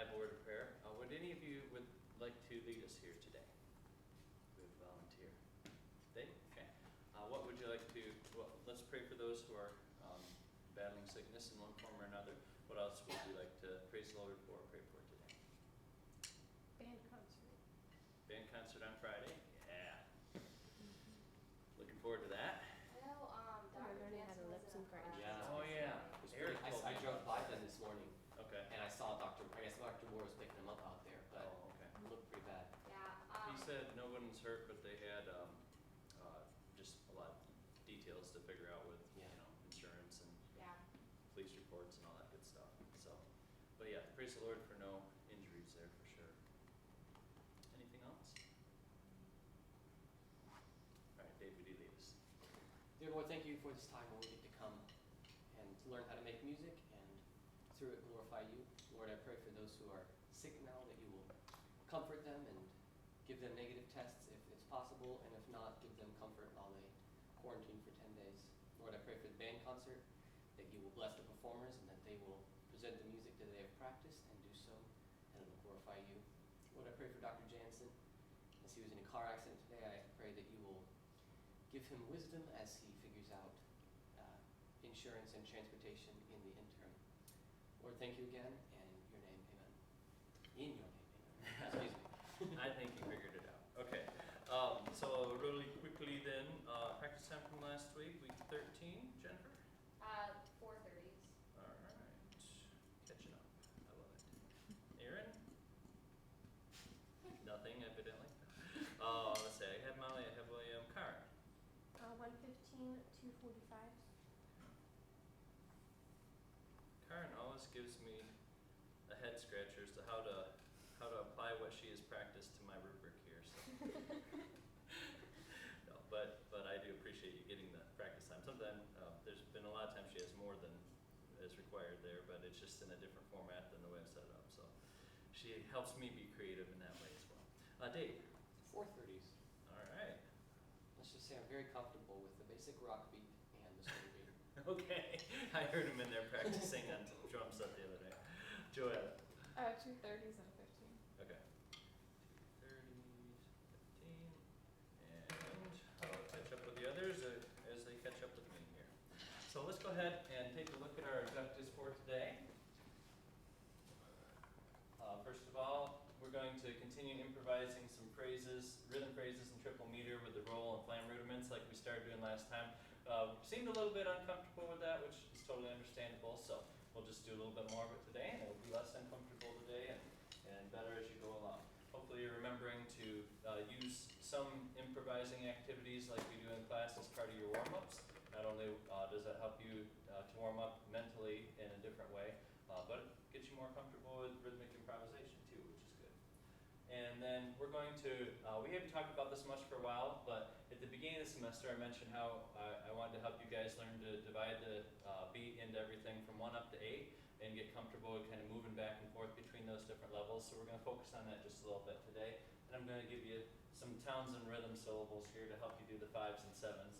have a word of prayer. Would any of you would like to lead us here today? We have a volunteer. Dave? Okay. What would you like to, well, let's pray for those who are battling sickness in one form or another. What else would you like to praise the Lord for or pray for today? Band concert. Band concert on Friday? Yeah. Looking forward to that. I know, Dr. learning how to Jansen lip was sync in a right class. Yeah. Oh yeah. It was Eric pretty- told me I drove about by that. them this morning, Okay. and I guess Dr. Moore was picking them up out there, but Oh, okay. it looked pretty bad. Yeah. He said no one's hurt, but they had just a lot of details to figure out with Yeah. insurance and Yeah. police reports and all that good stuff. So, but yeah, praise the Lord for no injuries there for sure. Anything else? All right, Dave, would you lead us? Dear Lord, thank you for this time when we get to come and learn how to make music and through it glorify you. Lord, I pray for those who are sick now that you will comfort them and give them negative tests if it's possible, and if not, give them comfort while they quarantine for 10 days. Lord, I pray for the band concert, that you will bless the performers and that they will present the music that they have practiced and do so, and it will glorify you. Lord, I pray for Dr. Jansen. As he was in a car accident today, I pray that you will give him wisdom as he figures out insurance and transportation in the interim. Lord, thank you again, and in your name, amen. In your name, amen. Excuse me. I think you figured it out. Okay. So really quickly then, practice time from last week 13, Jennifer? 4:30s. All right. Catching up. I love it. Aaron? Nothing, evidently. Let's see. I have Molly, I have William. Karen? 115, 245. Karen always gives me a head scratcher as to how to apply what she has practiced to my rubric here. So. No, but I do appreciate you getting the practice time. Sometimes there's been a lot of times she has more than is required there, but it's just in a different format than the way I've set it up. So she helps me be creative in that way as well. Dave? 4:30s. All right. Let's just say I'm very comfortable with the basic rock beat and the swing beat. Okay. I heard him in there practicing on drum set the other day. Joelle? 230s and 15. Okay. 2:30, 15, and I'll catch up with the others as they catch up with me here. So let's go ahead and take a look at our objectives for today. First of all, we're going to continue improvising some phrases, rhythm phrases in triple meter with the roll and flam rudiments like we started doing last time. Seemed a little bit uncomfortable with that, which is totally understandable, so we'll just do a little bit more of it today, and it'll be less uncomfortable today and better as you go along. Hopefully you're remembering to use some improvising activities like we do in class as part of your warm-ups. Not only does that help you to warm up mentally in a different way, but it gets you more comfortable with rhythmic improvisation too, which is good. And then we're going to, we haven't talked about this much for a while, but at the beginning of the semester I mentioned how I wanted to help you guys learn to divide the beat into everything from 1 up to 8 and get comfortable with kind of moving back and forth between those different levels. So we're going to focus on that just a little bit today. And I'm going to give you some Townsend rhythm syllables here to help you do the 5s and 7s,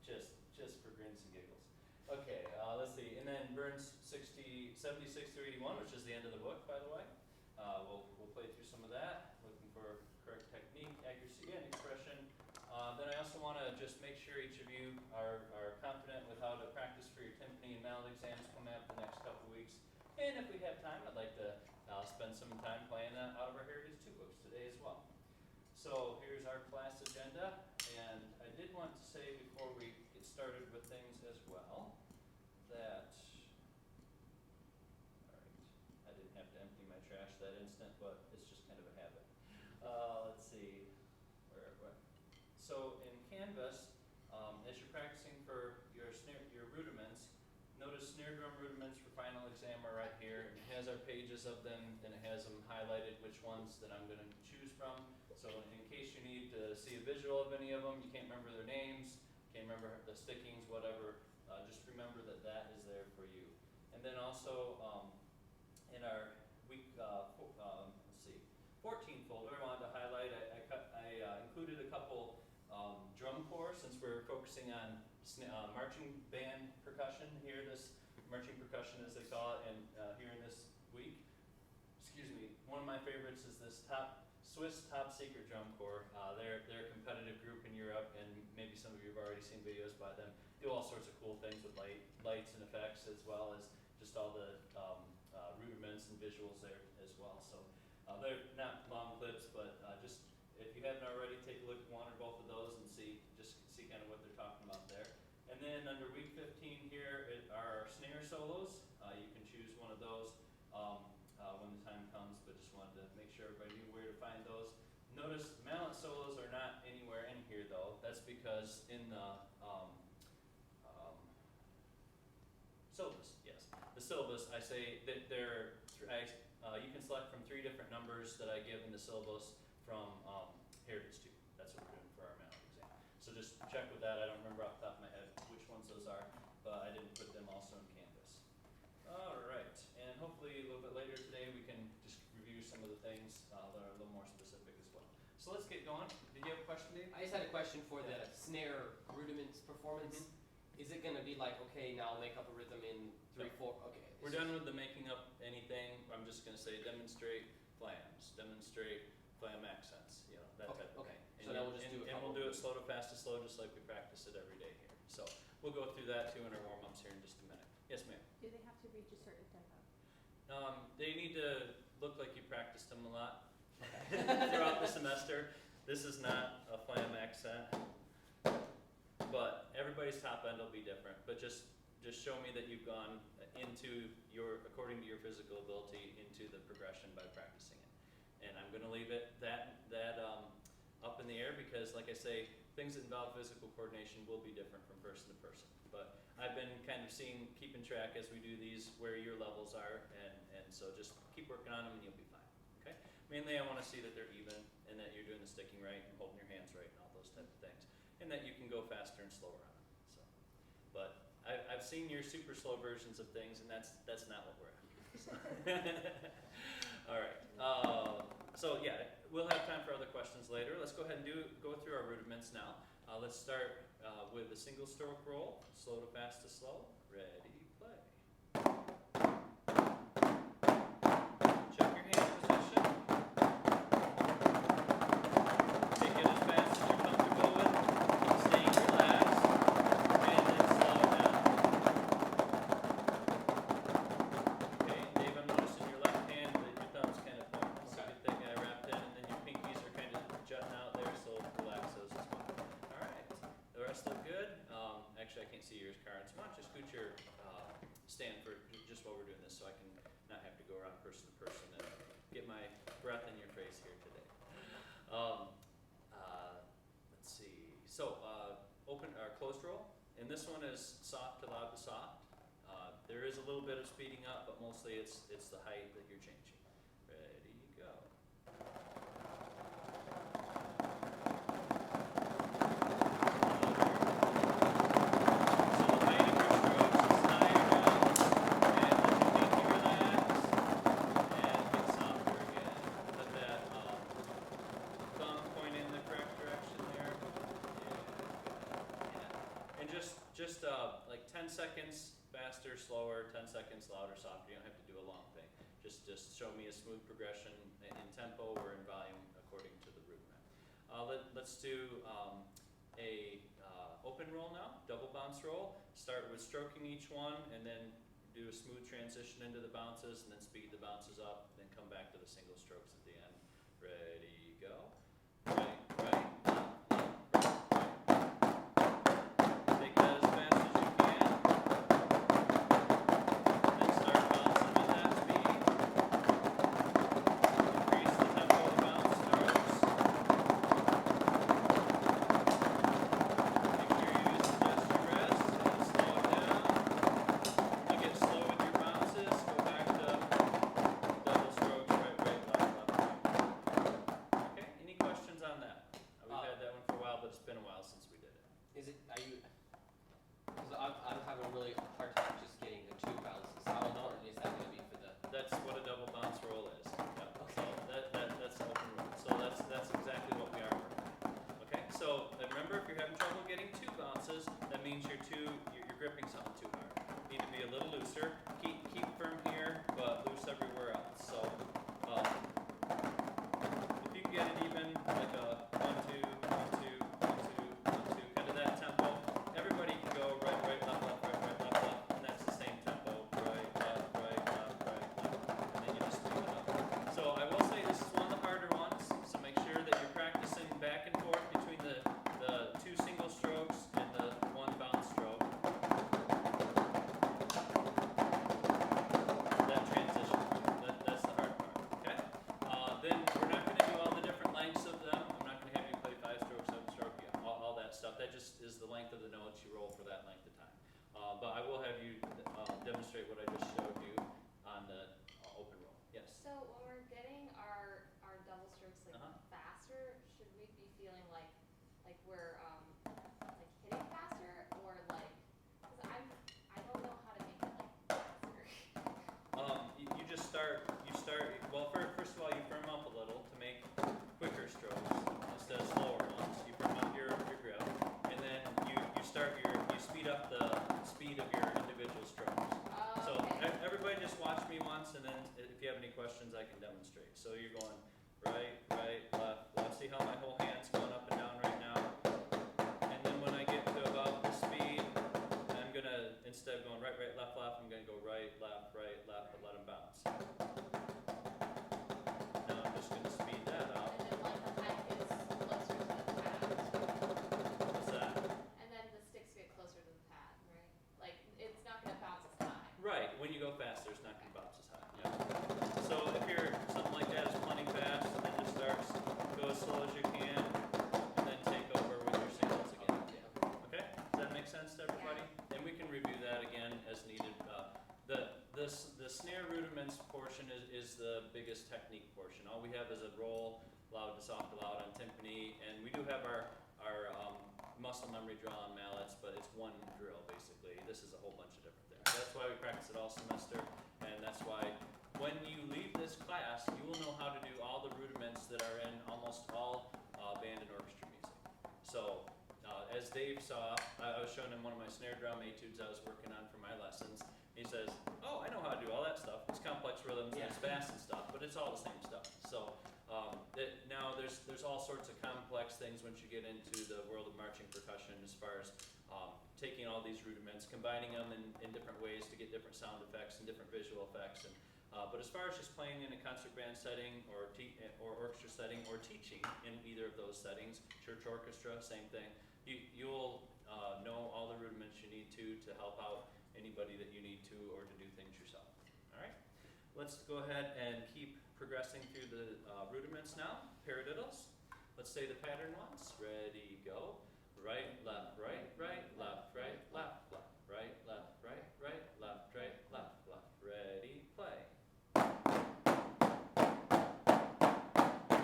just for grins and giggles. Okay, let's see. And then Burns 76 through 81, which is the end of the book, by the way. We'll play through some of that, looking for correct technique, accuracy, and expression. Then I also want to just make sure each of you are confident with how to practice for your timpani and mallet exams coming up the next couple weeks. And if we have time, I'd like to spend some time playing out of our Heritage 2 books today as well. So here's our class agenda, and I did want to say before we get started with things as well, that I didn't have to empty my trash that instant, but it's just kind of a habit. Let's see, where? So in Canvas, as you're practicing for your rudiments, notice snare drum rudiments for final exam are right here. It has our pages of them, and it has them highlighted which ones that I'm going to choose from. So in case you need to see a visual of any of them, you can't remember their names, can't remember the stickings, whatever, just remember that that is there for you. And then also, in our week, 14 folder, I wanted to highlight, I included a couple drum corps, since we're focusing on marching band percussion here, this marching percussion as they call it, and here in this week. favorites is this Swiss top secret drum corps. They're a competitive group in Europe, and maybe some of you have already seen videos by them. Do all sorts of cool things with lights and effects, as well as just all the rudiments and visuals there as well. So they're not long clips, but just if you haven't already, take a look at one or both of those and see kind of what they're talking about there. And then under week 15 here are our snare solos. You can choose one of those when the time comes, but just wanted to make sure everybody knew where to find those. Notice mallet solos are not anywhere in here though. That's because in the syllabus, yes, the syllabus, I say that you can select from 3 different numbers that I give in the syllabus from Heritage 2. That's what we're doing for our mallet exam. So just check with that. I don't remember off the top of my head which ones those are, but I didn't put them also in Canvas. All right, and hopefully a little bit later today we can just review some of the things that are a little more specific as well. So let's get going. Did you have a question, Dave? I just had a question for the snare rudiments performance. Is it going to be like, okay, now make up a rhythm in 3, 4, okay. We're done with the making up anything. I'm just going to say demonstrate flams, demonstrate flam accents, you know, that type of thing. So then we'll just do a and couple. we'll do it slow to fast to slow, just like we practice it every day here. So we'll go through that too in our warm-ups here in just a minute. Yes, ma'am? Do they have to reach a certain tempo? They need to look like you practiced them a lot throughout the semester. This is not a flam accent, but everybody's top end will be different. But just show me that you've gone according to your physical ability, into the progression by practicing it. And I'm going to leave it that up in the air because, like I say, things that involve physical coordination will be different from person to person. But I've been kind of keeping track as we do these where your levels are, and so just keep working on them and you'll be fine. Okay. Mainly, I want to see that they're even and that you're doing the sticking right and holding your hands right and all those type of things, and that you can go faster and slower on them. So, but I've seen your super slow versions of things, and that's not what we're after. So. All right. So yeah, we'll have time for other questions later. Let's go ahead and go through our rudiments now. Let's start with a single stroke roll, slow to fast to slow. Ready, play. Check your hand position. Take it as fast as you're comfortable with. Keep staying relaxed, and then slow it down. Okay, Dave, I'm noticing your left hand that your thumb's kind of pointing. So get that guy wrapped in, and then your pinkies are kind of jutting out there, so relax those as well. All right, the rest look good. Actually, I can't see yours, Karen. So why don't you scoot your stand for just while we're doing this, so I can not have to go around person to person and get my breath in your face here today. Let's see. So open or closed roll, and this one is soft to loud to soft. There is a little bit of speeding up, but mostly it's the height that you're changing. Ready, go. Just like 10 seconds faster, slower, 10 seconds louder, softer. You don't have to do a long thing. Just show me a smooth progression in tempo or in volume according to the rudiment. Let's do a open roll now, double bounce roll. Start with stroking each one and then do a smooth transition into the bounces and then speed the bounces up, then come back to the single strokes at the end. Ready, go. Right, right. Any demonstrate what I just showed you on the open roll. Yes. So when we're getting our double strokes like Uh-huh. faster, should we be feeling like we're like hitting faster or like? Cause I don't know how to make it like faster. You just start. Well, first of all, you firm up a little to make quicker strokes instead of slower ones. You firm up your grip, and then you speed up the speed of your individual strokes. So Okay. everybody just watch me once, and then if you have any questions, I can demonstrate. So you're going right, left, left. See how my whole hand's going up and down right now? And then when I get to about the speed, I'm gonna, instead of going right, left, left, I'm gonna go right, left, but let them bounce. Now I'm just gonna speed that up. And then like the head gets closer to the pad. What's that? And then the sticks get closer to the pad, right? Like it's not gonna bounce as high. Right, when you go faster, it's not gonna bounce as high. Yeah. So if you're, something like that is plenty fast, then just starts, go as slow as you can, and then take over with your singles again. Okay? Does that make sense to everybody? And we can review that again as needed. The snare rudiments portion is the biggest technique portion. All we have is a roll, loud to soft to loud on timpani, and we do have our muscle memory drill on mallets, but it's one drill basically. This is a whole bunch of different things. That's why we practice it all semester, and that's why when you leave this class, you will know how to do all the rudiments that are in almost all band and orchestra music. So as Dave saw, I was showing him one of my snare drum etudes I was working on for my lessons. He says, "Oh, I know how to do all that stuff. It's complex rhythms and it's fast and stuff, but it's all the same stuff." So now there's all sorts of complex things once you get into the world of marching percussion, as far as taking all these rudiments, combining them in different ways to get different sound effects and different visual effects. And but as far as just playing in a concert band setting or orchestra setting or teaching in either of those settings, church orchestra, same thing. You'll know all the rudiments you need to help out anybody that you need to, or to do things yourself. All right, let's go ahead and keep progressing through the rudiments now. Paradiddles. Let's say the pattern once. Ready, go. Right, left, right, left, right, left, left, right, left, left, left. Ready, play.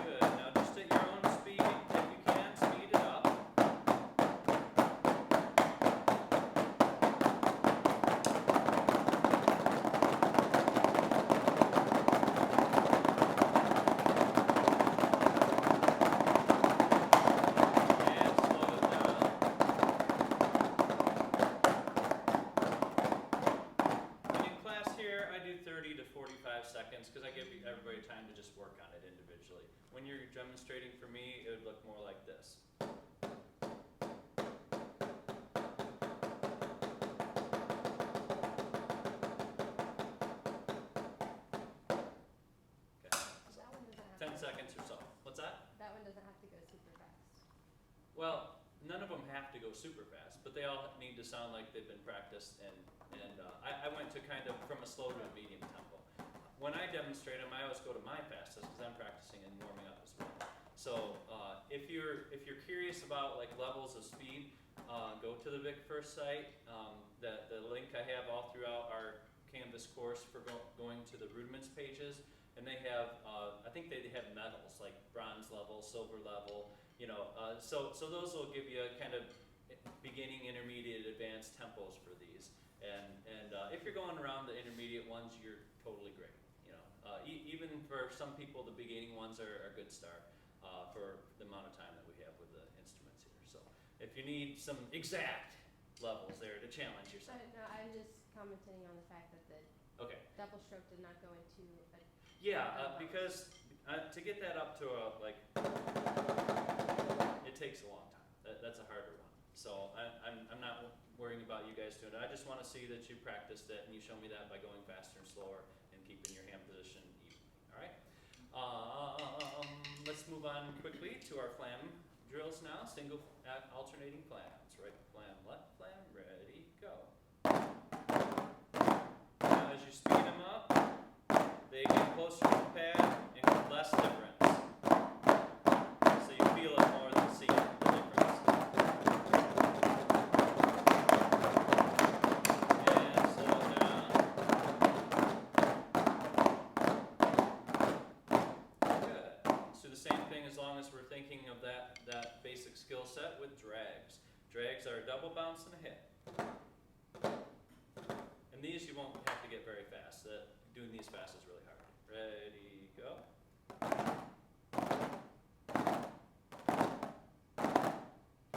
Good. Now just at your own speed, if you can, speed it up. And slow it down. And in class here, I do 30 to 45 seconds because I give everybody time to just work on it individually. When you're demonstrating for me, it would look more like this. Okay, so That one doesn't have 10 to, seconds or so. What's that? that one doesn't have to go super fast. Well, none of them have to go super fast, but they all need to sound like they've been practiced, and I went to kind of from a slow to a medium tempo. When I demonstrate them, I always go to my fastest because I'm practicing and warming up as well. So if you're curious about like levels of speed, go to the Vic First site. The link I have all throughout our Canvas course for going to the rudiments pages, and they have I think they have medals like bronze level, silver level. So those will give you a kind of beginning, intermediate, advanced tempos for these. And if you're going around the intermediate ones, you're totally great. Even for some people, the beginning ones are a good start for the amount of time that we have with the instruments here. So if you need some exact levels there to challenge yourself. No, I'm just commenting on the fact that the Okay. double stroke did not go into a, Yeah, because to get that up to it takes a long time. That's a harder one. So I'm not worrying about you guys doing it. I just want to see that you practiced it, and you show me that by going faster and slower and keeping your hand position even. All right. Let's move on quickly to our flam drills now. Single alternating flams. Right flam, left flam. Ready, go. Now as you speed them up, they get closer to the pad and less difference. So you feel it more than see it, the difference. And slow it down. of that basic skill set with drags. Drags are a double bounce and a hit. And these you won't have to get very fast. Doing these fast is really hard. Ready, go.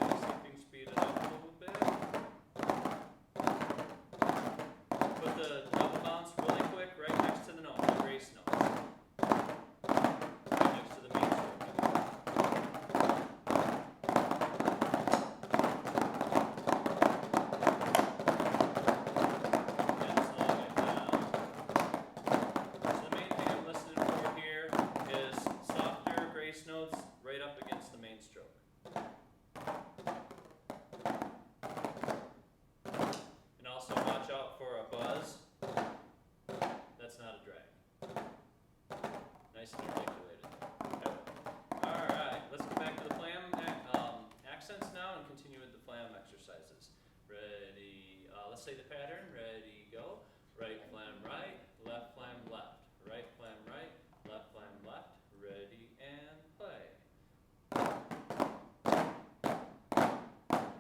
Okay, see if you can speed it up a little bit. Put the double bounce really quick right next to the note, the grace note. Right next to the main stroke. And slowing it down. So the main thing I'm listening for here is softer grace notes right up against the main stroke. And also watch out for a buzz. That's not a drag. Nice and articulated. Okay. Alright, let's get back to the flam accents now and continue with the flam exercises. Ready, let's say the pattern. Ready, go. Right flam right, left flam left. Right flam right, left flam left. Ready and play.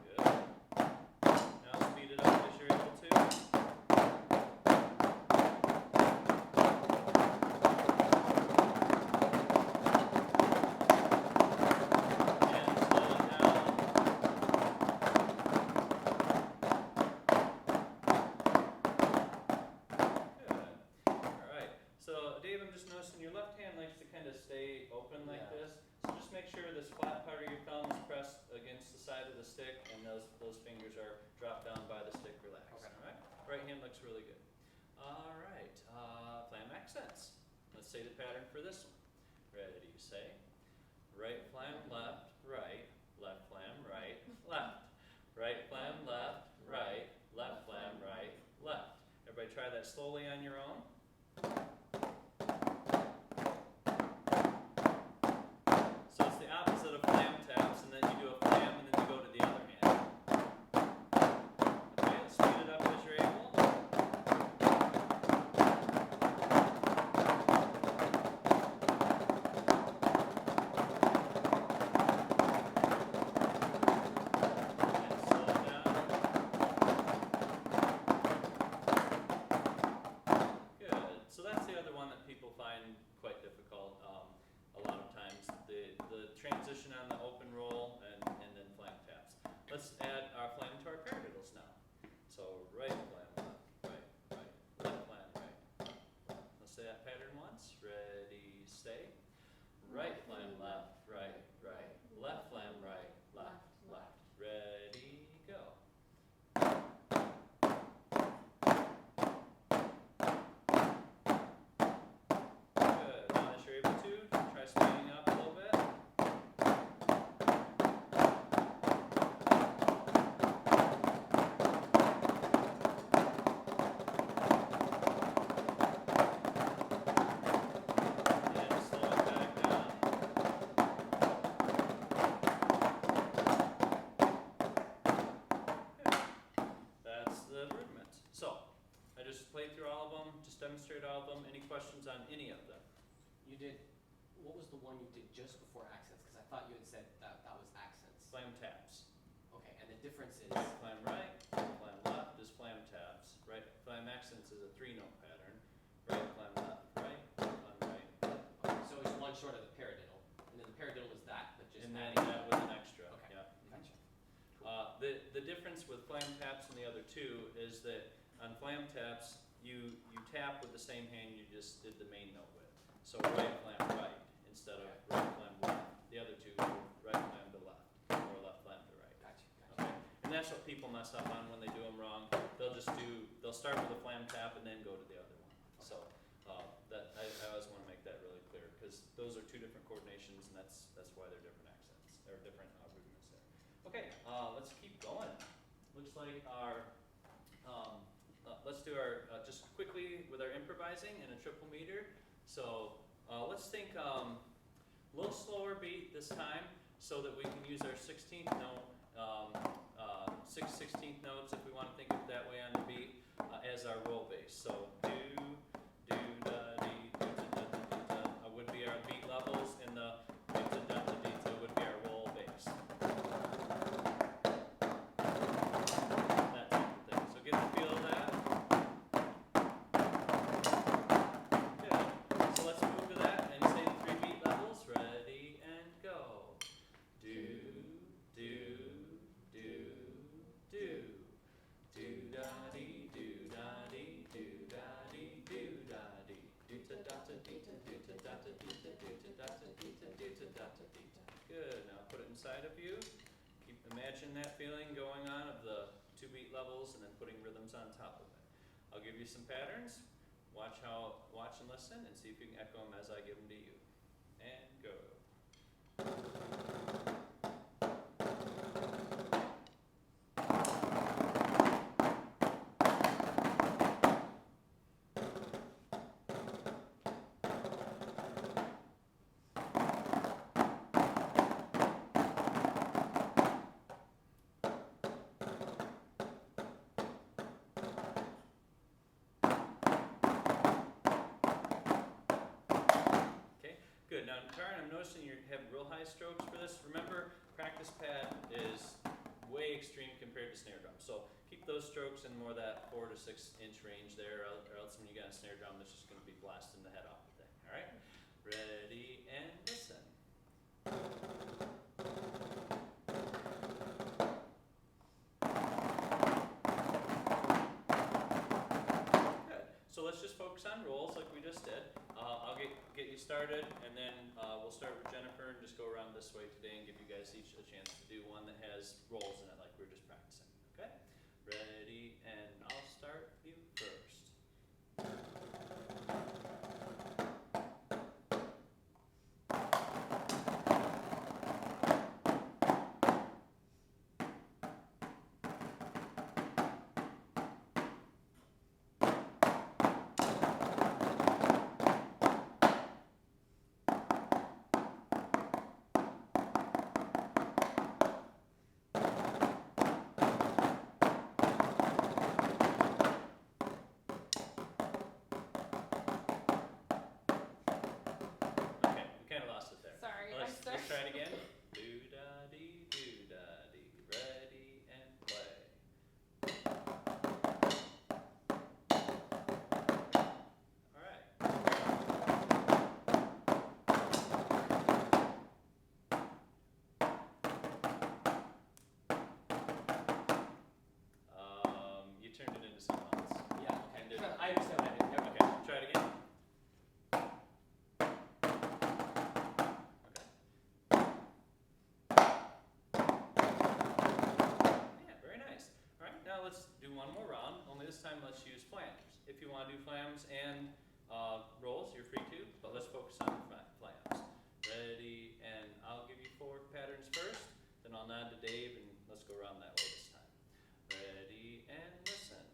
Good. Now speed it up as you're able to. And slow it down. Good. Alright. So Dave, I'm just noticing your left hand likes to kind of stay open like Yeah. this. So just make sure this flat part of your thumb is pressed against the side of the stick and those fingers are dropped down by the stick relaxed. Okay. Alright? Right hand looks really good. Alright, flam accents. Let's say the pattern for this one. Ready, say. Right flam left, right, left flam right, left. Right flam left, right, left flam right, left. Everybody try that slowly on your own. So it's the opposite of flam taps, and then you do a flam, and then you go to the other hand. Okay, let's speed it up as you're able. And slow it down. Good. So that's the other one that people find quite difficult. A lot of times, the transition on the open roll and then flam taps. Let's add our flam to our paradiddles now. So right flam left, right, right, left flam right, left, flam. Let's say that pattern once. Ready, stay. Right flam left, right, right, left flam right, left, left. Ready, go. Good. Now as you're able to, try speeding up a little bit. And slow it back down. Good. That's the rudiment. So, I just played through all of them, just demonstrated all of them. Any questions on any of them? You did, what was the one you did just before accents? Because I thought you had said that was accents. Flam taps. Okay, and the difference is, Right flam right, flam left is flam taps. Right flam accents is a 3-note pattern. Right flam left, right, flam right. okay, so it's one short of the paradiddle, and then the paradiddle is that, but just And then adding that with an extra. Okay. Yeah. Gotcha. The difference with flam taps and the other two is that on flam taps, you tap with the same hand you just did the main note with. So right flam right instead of right flam left. The other two, right flam to left or left flam to right. Gotcha. Okay? And that's what people mess up on when they do them wrong. They'll start with a flam tap and then go to the other one. So I always want to make that really clear because those are two different coordinations and that's why they're different accents or different rudiments there. Okay, let's keep going. Looks like our let's do our just quickly with our improvising in a triple meter. So let's think a little slower beat this time so that we can use our 16th note, 6 16th notes if we want to think of it that way on the beat as our roll bass. So do, da, dee, do, da, da, da, da, would be our beat levels and the do, da, da, da, dee, would be our roll inside of you. Imagine that feeling going on of the 2 beat levels and then putting rhythms on top of it. I'll give you some patterns. Watch and listen and see if you can echo them as I give them to you. And go. Good. Now, Karen, I'm noticing you have real high strokes for this. Remember, practice pad is way extreme compared to snare drum. So keep those strokes in more that 4 to 6 inch range there, or else when you got a snare drum, that's just going to be blasting the head off the thing. All right? Ready and listen. Good. So let's just focus on rolls like we just did. I'll get you started, and then we'll start with Jennifer and just go around this way today and give you guys each a chance to do one that has rolls in it like we were just practicing. Okay? Ready, and I'll start you first. Let's try it again. Do-da-dee, do-da-dee. Ready and play. All right. You turned it into some months. Yeah, okay. I understand what I did. Okay, try it again. Let's do one more round, only this time let's use flams. If you want to do flams and rolls, you're free to, but let's focus on flams. Ready, and I'll give you 4 patterns first, then I'll nod to Dave and let's go around that way this time. Ready, and listen.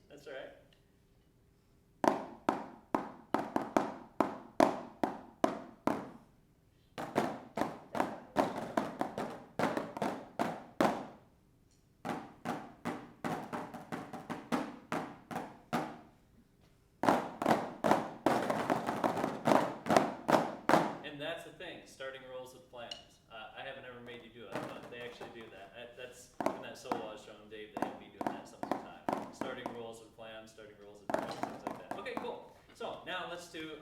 That's all right. And that's the thing, starting rolls with flams. I haven't ever made you do it, but they actually do that. That's in that solo I was showing Dave, they had me doing that some of the time. Starting rolls with flams, starting rolls with flams, things like that. Okay, cool. So now let's do,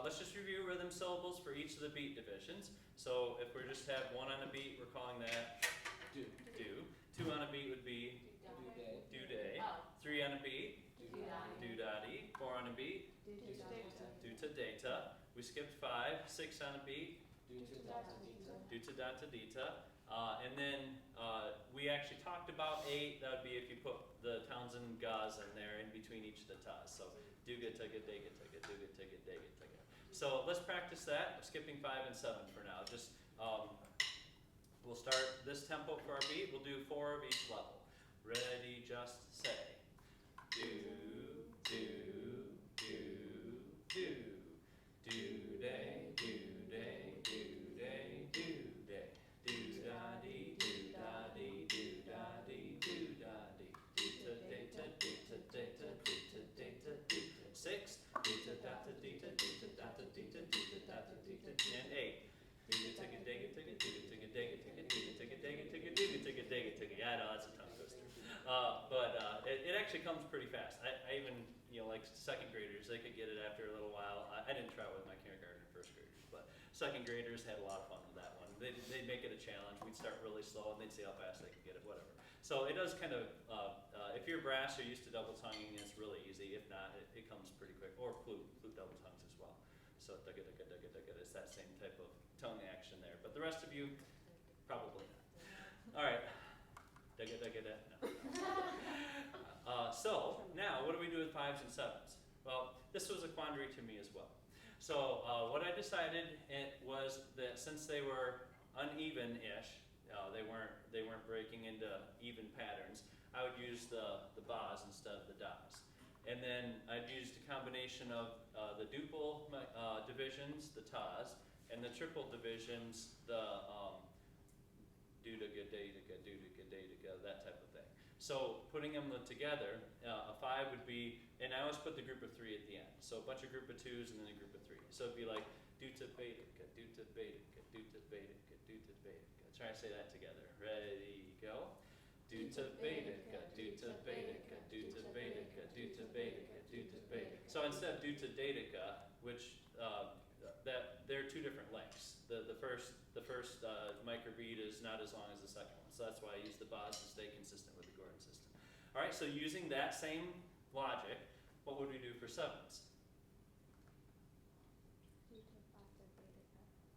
let's just review rhythm syllables for each of the beat divisions. So if we just have 1 on a beat, we're calling that do. 2 on a beat would be do day. 3 on a beat, do dotty. 4 on a beat, do to data. We skipped 5. 6 on a beat, do to data. And then we actually talked about 8. That would be if you put the Townsend gauze in there in between each of the tas. So do-ga, tugga, dega, tugga, do-ga, tugga, dega, tugga. So let's practice that. Skipping 5 and 7 for now. Just we'll start this tempo for our beat. We'll do 4 of each level. Ready, just say. Do, do, do, do. Do-day, do-day, do-day, do-day. Do-da-dee, do-da-dee, do-da-dee, do-da-dee. Do-ta-dee-ta, do-ta-dee-ta, do-ta-dee-ta, do-ta. 6. Do-ta-da-ta-dee-ta, do-ta-da-ta-dee-ta, do-ta-da-ta-dee-ta, and 8. Do-ga-tigga-digga-tigga, do-ga-tigga-digga-tigga, do-ga-tigga-digga-tigga, do-ga-tigga-digga-tigga. Yeah, I know, that's a tongue twister. But it actually comes pretty fast. I even, like second graders, they could get it after a little while. I didn't try it with my kindergarten and first graders, but second graders had a lot of fun with that one. They'd make it a challenge. We'd start really slow, and they'd see how fast they could get it, whatever. So it does kind of, if you're brass, you're used to double tonguing, it's really easy. If not, it comes pretty quick. Or flute double tongues as well. So dugga, dugga, dugga, dugga, it's that same type of tongue action there. But the rest of you, probably not. All right. Dugga, dugga, dugga. No. So now, what do we do with 5s and 7s? Well, this was a quandary to me as well. So what I decided was that since they were uneven-ish, they weren't breaking into even patterns, I would use the bas instead of the das. And then I'd use the combination of the duple divisions, the tas, and the triple divisions, the do-da-ga-da-da-ga, that type of thing. So putting them together, a 5 would be, and I always put the group of 3 at the end. So a bunch of group of 2s and then a group of 3. So it'd be like do-ta-beta-ga, do-ta-beta-ga, do-ta-beta-ga, do-ta-beta-ga. Try to say that together. Ready, go. Do-ta-beta-ga, do-ta-beta-ga, do-ta-beta-ga, do-ta-beta-ga, do-ta-beta. So instead of do-ta-data-ga, which they're 2 different lengths. The first microbeat is not as long as the second one. So that's why I use the bas to stay consistent with the Gordon system. All right, so using that same logic, what would we do for 7s?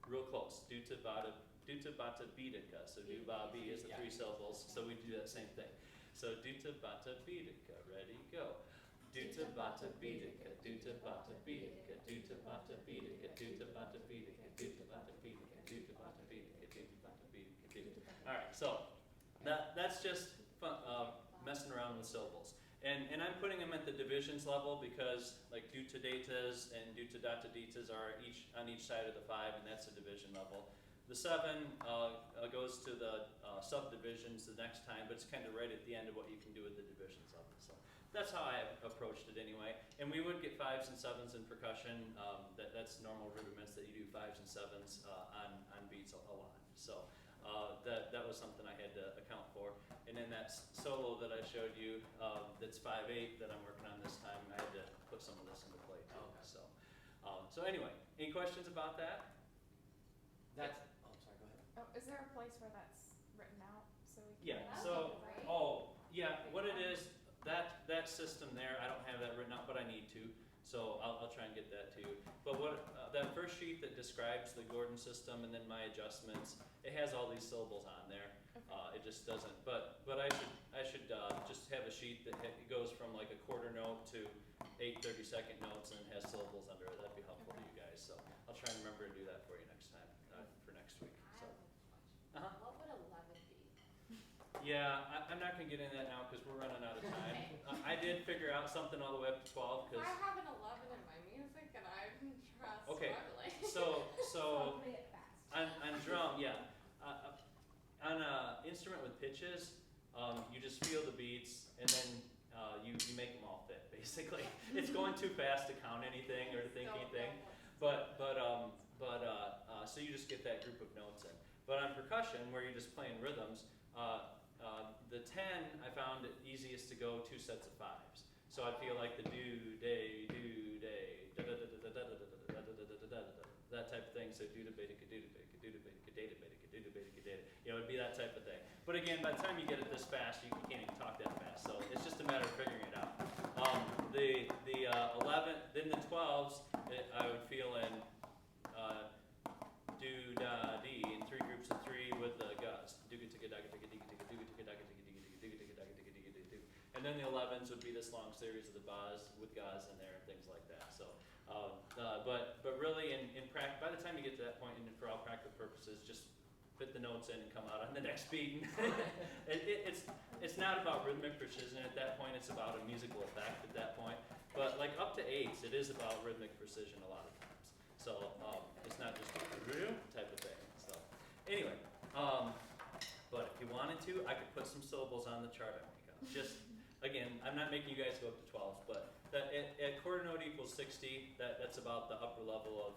Real close. Do-ta-bata-beta-ka. So do-ba-be is the 3 syllables. So we do that same thing. So do-ta-bata-beta-ka. Ready, go. Do-ta-bata-beta-ka, do-ta-bata-beta-ka, do-ta-bata-beta-ka, do-ta-bata-beta-ka, do-ta-bata-beta-ka, do-ta-bata-beta-ka, do-ta-bata-beta-ka, do-ta. All right, so that's just fun, messing around with syllables. And I'm putting them at the divisions level because like do-ta-datas and do-ta-data-ditas are on each side of the 5, and that's a division level. The 7 goes to the subdivisions the next time, but it's kind of right at the end of what you can do with the divisions level. So that's how I approached it anyway. And we would get 5s and 7s in percussion. That's normal rudiments that you do 5s and 7s on beats a lot. So that was something I had to account for. And then that solo that I showed you, that's 5/8 that I'm working on this time, I had to put some of this into play too. Okay. So anyway, any questions about that? Sorry, go ahead. Oh, is there a place where that's written out so we can? Yeah, That'd so, be great. what it is, that system there, I don't have that written out, but I need to, so I'll try and get that to you. But that first sheet that describes the Gordon system and then my adjustments, it has all these syllables on there. Okay. It just doesn't, but I should just have a sheet that it goes from like a quarter note to 8 30-second notes and has syllables under it. That'd be helpful to you guys, so I'll try and remember to do that for you next time, for next week. I So. have a question. Uh-huh. What would 11 be? Yeah, I'm not gonna get into that now because we're running out of time. Okay. I did figure out something all the way up to 12 because. I have an 11 in my music and I'm just Okay. struggling. So Play it fast. on drum, yeah. On an instrument with pitches, you just feel the beats and then you make them all fit. Basically, it's going too fast to count anything or to think anything. But so you just get that group of notes in. But on percussion, where you're just playing rhythms, the 10 I found it easiest to go 2 sets of 5s. So I'd feel like the do-day, do-day, that type of thing. So do-da-beta-ka, do-da-beta-ka, do-da-beta-ka, data-beta-ka, do-da-beta-ka, data. It'd be that type of thing. But again, by the time you get it this fast, you can't even talk that fast. So it's just a matter of figuring it out. The 11, then the 12s, I would feel in do-da-dee in 3 groups of 3 with the gus. then the 11s would be this long series of the bas with gas in there and things like that. So, but really in practice, by the time you get to that point, and for all practical purposes, just fit the notes in and come out on the next beat. It's not about rhythmic precision at that point. It's about a musical effect at that point. But like up to 8s, it is about rhythmic precision a lot of times. So it's not just a type of thing. So anyway, but if you wanted to, I could put some syllables on the chart I make up. Just again, I'm not making you guys go up to 12s, but at quarter note equals 60, that's about the upper level of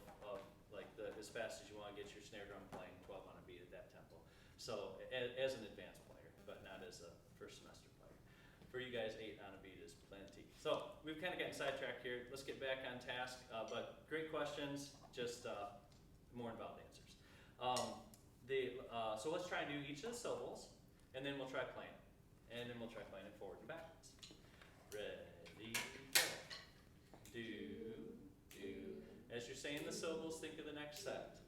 like as fast as you want to get your snare drum playing 12 on a beat at that tempo. So as an advanced player, but not as a first semester player. For you guys, 8 on a beat is plenty. So we've kind of gotten sidetracked here. Let's get back on task. But great questions, just more involved answers. So let's try and do each of the syllables, and then we'll try playing. And then we'll try playing it forward and backwards. Ready, go. Do, do. As you're saying the syllables, think of the next set.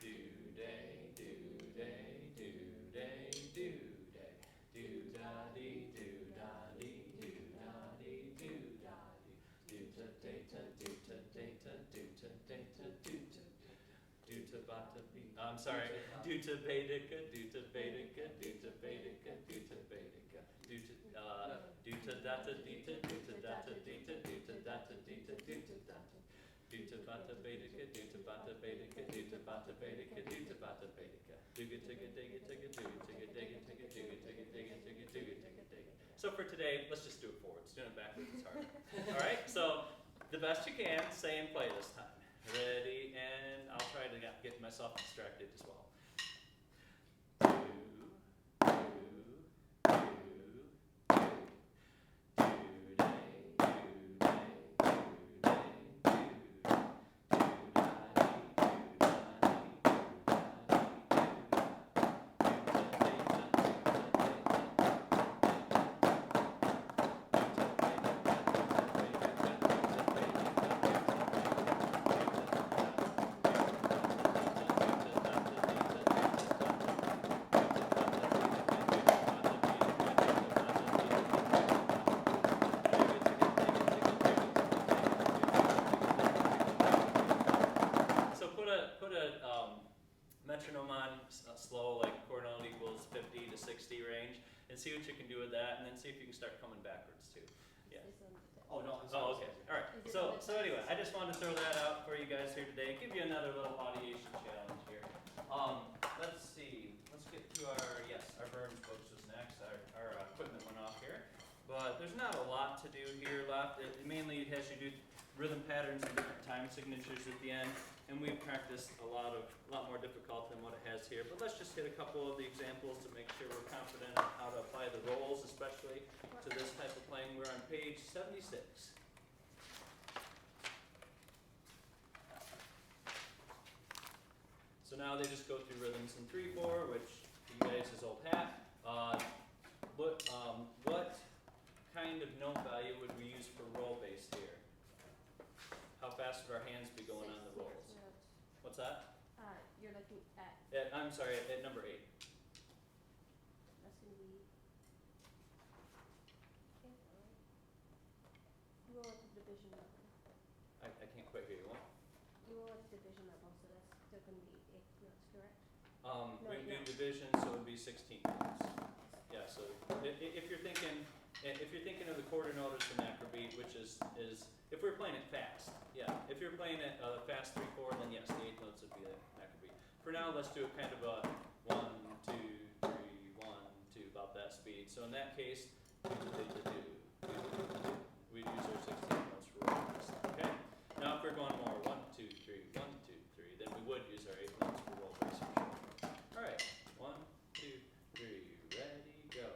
Do, day, do, day, do, day, do, day. Do, da, dee, do, da, dee, do, da, dee, do, da, dee. Do, ta, day, ta, do, ta, day, ta, do, ta, day, ta, do, ta. Do, ta, ba, ta, be. I'm sorry. Do, ta, bedica, do, ta, bedica, do, ta, bedica, do, ta, bedica. Do, ta, da, ta, dee, ta, do, ta, da, ta, dee, ta, do, ta, da, ta, dee, ta, do, ta, da, ta. Do ta bata beta do ta bata beta do ta bata beta do ta bata beta digga tigga digga tigga tigga digga tigga tigga tigga digga tigga tigga tigga digga. So for today, let's just do it forwards. Doing it backwards is harder. All right. So the best you can, say and play this time. Ready, and I'll try to get myself distracted as well. Metronome on slow, like quarter note equals 50 to 60 range, and see what you can do with that, and then see if you can start coming backwards too. Yeah. Oh, no. Oh, okay. All right. So anyway, I just wanted to throw that out for you guys here today. Give you another little audiation challenge here. Let's see. Let's get to our Burns books was next. Our equipment went off here, but there's not a lot to do here left. It mainly has you do rhythm patterns and different time signatures at the end. And we've practiced a lot more difficult than what it has here. But let's just hit a couple of the examples to make sure we're confident on how to apply the rolls, especially to this type of playing. We're on page 76. So now they just go through rhythms in 3/4, which you guys is old hat. What kind of note value would we use for roll base here? How fast would our hands be going on the rolls? What's that? You're looking at, I'm sorry, at number 8. that's gonna be, you roll at the division level. I can't quite hear you. What? You roll at the division level, so that's still gonna be 8 notes, correct? We do division, so it would be 16 notes. Yeah, so if you're thinking of the quarter note as the macrobeat, which is if we're playing it fast, yeah. If you're playing it fast 3/4, then yes, the 8 notes would be the macrobeat. For now, let's do it kind of a 1, 2, 3, 1, 2, about that speed. So in that case, we'd use our 16 notes for rolling this. Okay. Now if we're going more 1, 2, 3, 1, 2, 3, then we would use our 8 notes for roll bass for sure. All right. 1, 2, 3, ready, go.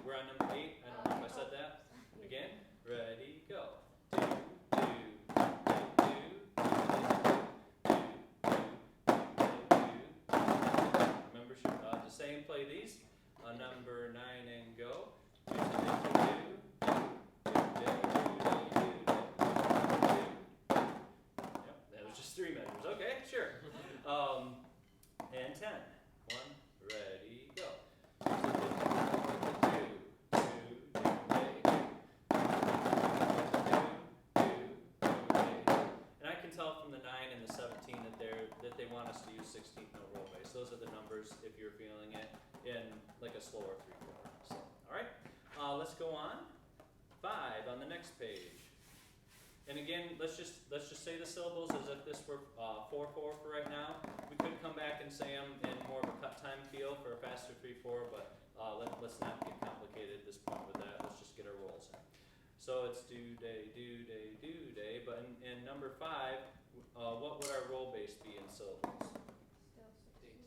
We're on number 8. I don't know if I said that. Again, ready, go. Remember, to say and play these. Number 9 and go. 16th note roll bass. Those are the numbers if you're feeling it in like a slower 3/4. So, all right, let's go on. 5 on the next page. And again, let's just say the syllables as if this were 4/4 for right now. We could come back and say them in more of a cut time feel for a faster 3/4, but let's not get complicated at this point with that. Let's just get our rolls in. So it's do day, do day, do day. But in number 5, what would our roll base be in syllables? Still 16.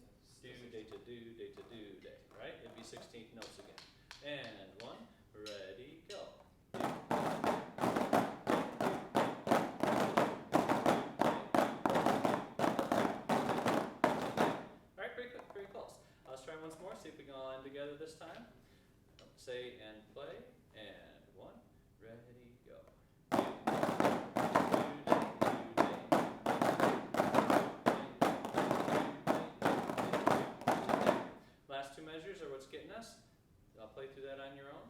Do day to do day to do day, right? It'd be 16th notes again. And 1, ready, go. Alright, pretty close. Let's try once more, see if we can all end together this time. Say and play, and 1, ready, go. Last 2 measures are what's getting us. I'll play through that on your own.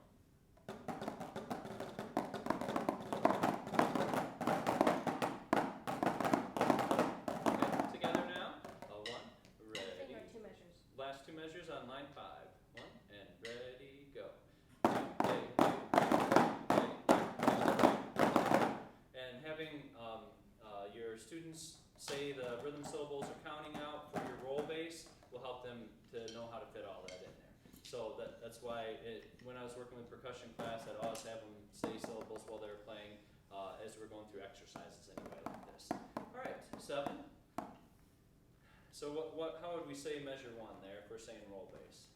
Okay, together now. 1, ready. Or 2 measures. Last 2 measures on line 5. 1, and ready, go. And having your students say the rhythm syllables are counting out for your roll bass will help them to know how to fit all that in there. So that's why when I was working with percussion class, I'd always have them say syllables while they were playing as we're going through exercises anyway like this. All right, 7. So how would we say measure 1 there if we're saying roll bass?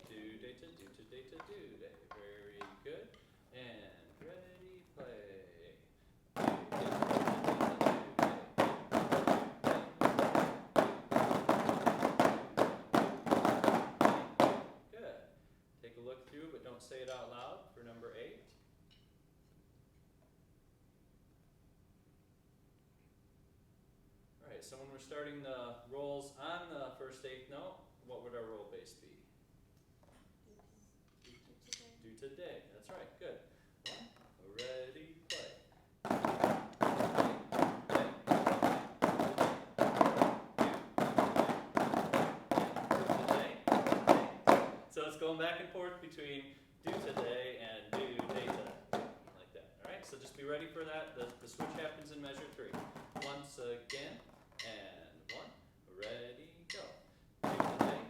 Do day to do to day to do day. Very good. And ready, play. Good. Take a look through, but don't say it out loud for number 8. Alright, so when we're starting the rolls on the first 8th note, what would our roll bass be? Do today. That's right, good. 1, ready, play. So it's going back and forth between do today and do day today, like that. All right, so just be ready for that. The switch happens in measure 3. Once again, and 1, ready, go. Do today.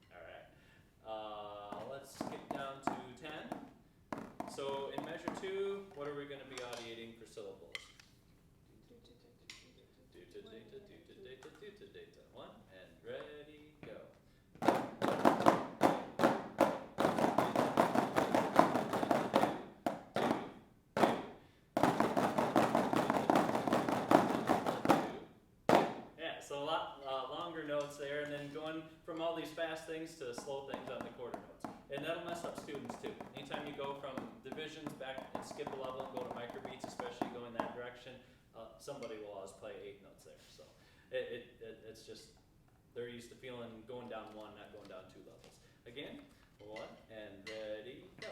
All right, let's skip down to 10. So in measure 2, what are we going to be audiating for syllables? Do to data, do to data, do to data. 1, and ready, go. Yeah, so a lot longer notes there, and then going from all these fast things to slow things on the quarter notes. And that'll mess up students too. Anytime you go from divisions back and skip a level and go to microbeats, especially go in that direction, somebody will always play 8 notes there. So it's just, they're used to feeling going down 1, not going down 2 levels. Again, 1, and ready, go.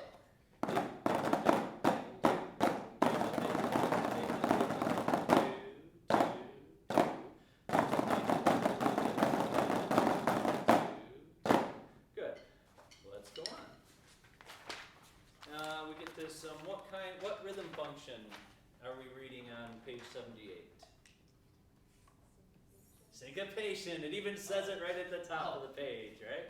Good. Let's go on. We get this, what rhythm function are we reading on page 78? Syncopation. It even says it right at the top of the page, right?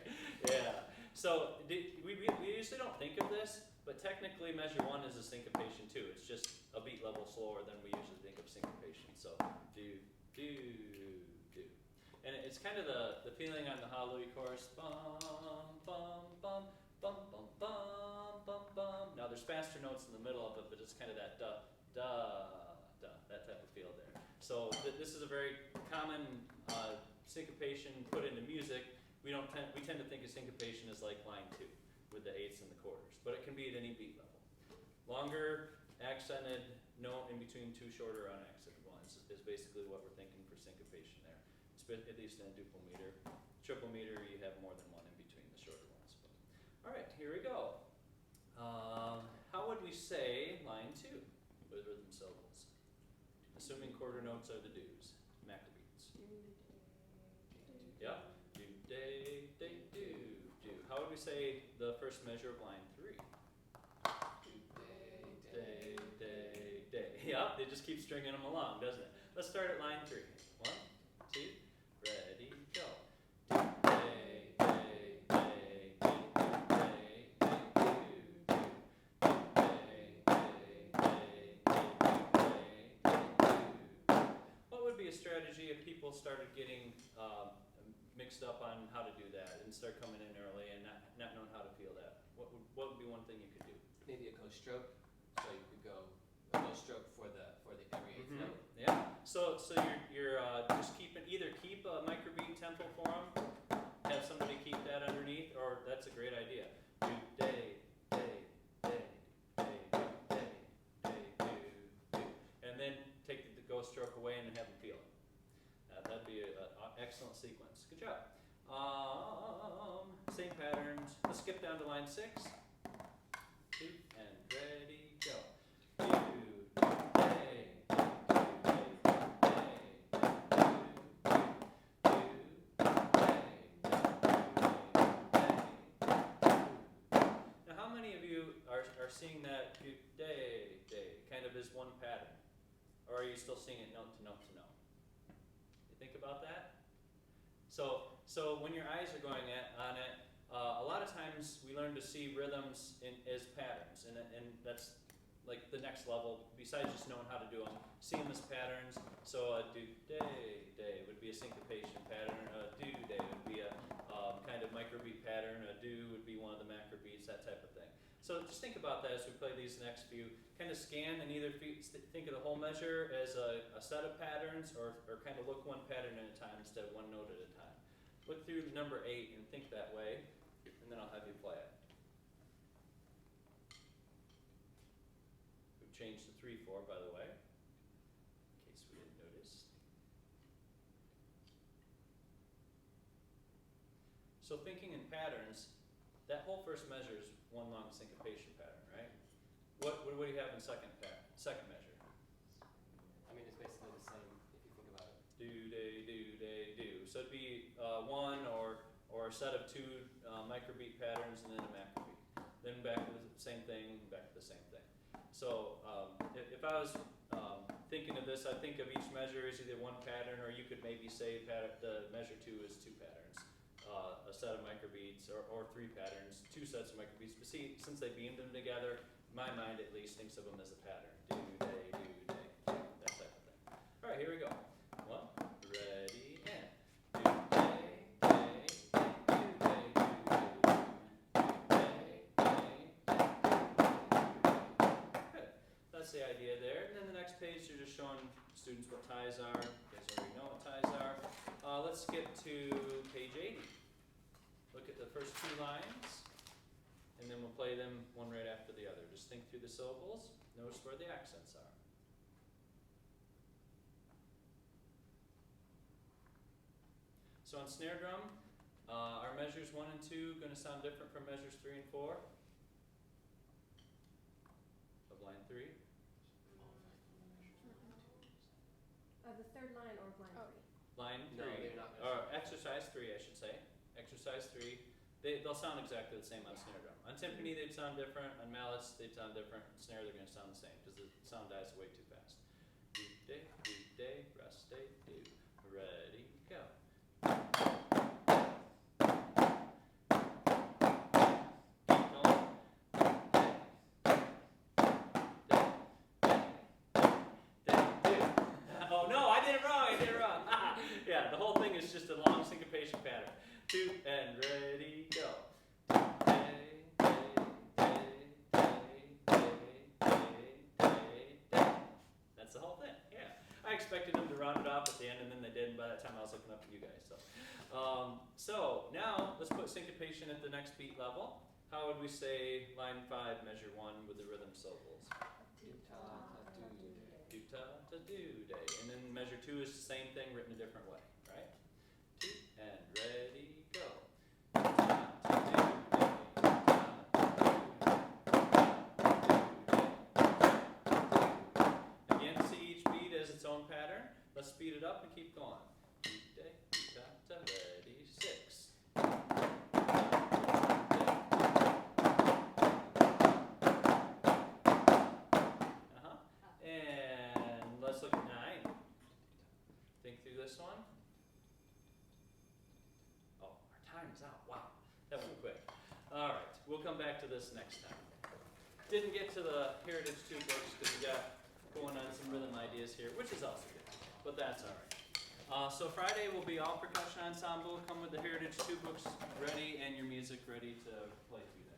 Yeah. So we usually don't think of this, but technically measure 1 is a syncopation too. It's just a beat level slower than we usually think of syncopation. So do, do, do. And it's kind of the feeling on the Hallelujah chorus. Bum, bum, bum, bum, bum, bum, bum, bum. Now there's faster notes in the middle of it, but it's kind of that da, da, da, that type of feel there. So this is a very common syncopation put into music. We tend to think of syncopation as like line 2 with the 8ths and the quarters, but it can be at any beat level. Longer accented note in between 2 shorter unaccented ones is basically what we're thinking for syncopation there. At least in a duple meter. Triple meter, you have more than 1 in between the shorter ones. But. All right, here we go. How would we say line 2 with rhythm syllables? Assuming quarter notes are the do's, Maccabees. Yep. Do, day, day, do, do. How would we say the first measure of line 3? Day, day, day. Yep, they just keep stringing them along, doesn't it? Let's start at line 3. 1, 2, ready, go. Do, day, day, day, day, do, day, day, do, do. Do, day, day, day, day, do, day, day, do. What would be a strategy if people started getting mixed up on how to do that and start coming in early and not knowing how to feel that? What would be one thing you could do? Maybe a ghost stroke. So you could go a ghost stroke for the every eighth note. Yeah. So you're just keep a microbeat tempo for them. Have somebody keep that underneath, or that's a great idea. Do day, day, day, day, do, day, day, do, do, and then take the ghost stroke away and have them feel it. That'd be an excellent sequence. Good job. Same patterns. Let's skip down to line 6. 2 and ready, go. Do, do, day, do, day, do, day, do, do, Now, how many of you are seeing that do, day, day kind of as one pattern? Or are you still seeing it note to note to note? You think about that? So when your eyes are going on it, a lot of times we learn to see rhythms as patterns, and that's like the next level, besides just knowing how to do them, seeing as patterns. So a do, day, day would be a syncopation pattern, a do, day would be a kind of microbeat pattern, a do would be one of the macrobeats, that type of thing. So just think about that as we play these next few. Kind of scan and either think of the whole measure as a set of patterns, or kind of look one pattern at a time instead of one note at a time. Look through number 8 and think that way, and then I'll have you play it. We've changed to 3/4, by the way, in case we didn't notice. So thinking in patterns, that whole first measure is one long syncopation pattern, right? What do you have in second measure? I mean, it's basically the same if you think about it. Do, day, do, day, do. So it'd be one or a set of 2 microbeat patterns and then a macrobeat. Then back to the same thing, back to the same thing. So if I was thinking of this, I'd think of each measure as either one pattern, or you could maybe say the measure 2 is 2 patterns. A set of microbeats, or 3 patterns, 2 sets of microbeats. But see, since they beamed them together, my mind at least thinks of them as a pattern. Do, day, that type of thing. All right, here we go. 1, ready, and do, day, day, do, day, do, day, Good. That's the idea there. And then the next page, you're just showing students what ties are. You guys already know what ties are. Let's skip to page 80. Look at the first 2 lines, and then we'll play them one right after the other. Just think through the syllables. Notice where the accents are. So on snare drum, our measures 1 and 2 going to sound different from measures 3 and 4 of line 3. The third line or line 3? Line 3, No, they're not or exercise 3, I should say. Exercise 3. They'll sound exactly the same on snare drum. On timpani, they'd sound different. On mallets, they'd sound different. On snare, they're going to sound the same because the sound dies way too fast. Do, day, rest, day, do. Ready, go. Keep going. Day, do. Oh no, I did it wrong. Yeah, the whole thing is just a long syncopation pattern. 2 and ready, go. Day, day, day, day, day, day, day. That's the whole thing, yeah. I expected them to round it off at the end, and then they didn't by that time I was looking up at you guys. So now let's put syncopation at the next beat level. How would we say line 5, measure 1 with the rhythm syllables? Do, ta, ta, do, do. Do, ta, ta, do, day. And then measure 2 is the same thing written a different way, right? 2 and ready, go. Ta, ta, do, day, ta, ta, do, time's out. Wow, that went quick. All right, we'll come back to this next time. Didn't get to the Heritage 2 books because we got going on some rhythm ideas here, which is also good, but that's all right. So Friday will be all percussion ensemble. Come with the Heritage 2 books ready and your music ready to play through that.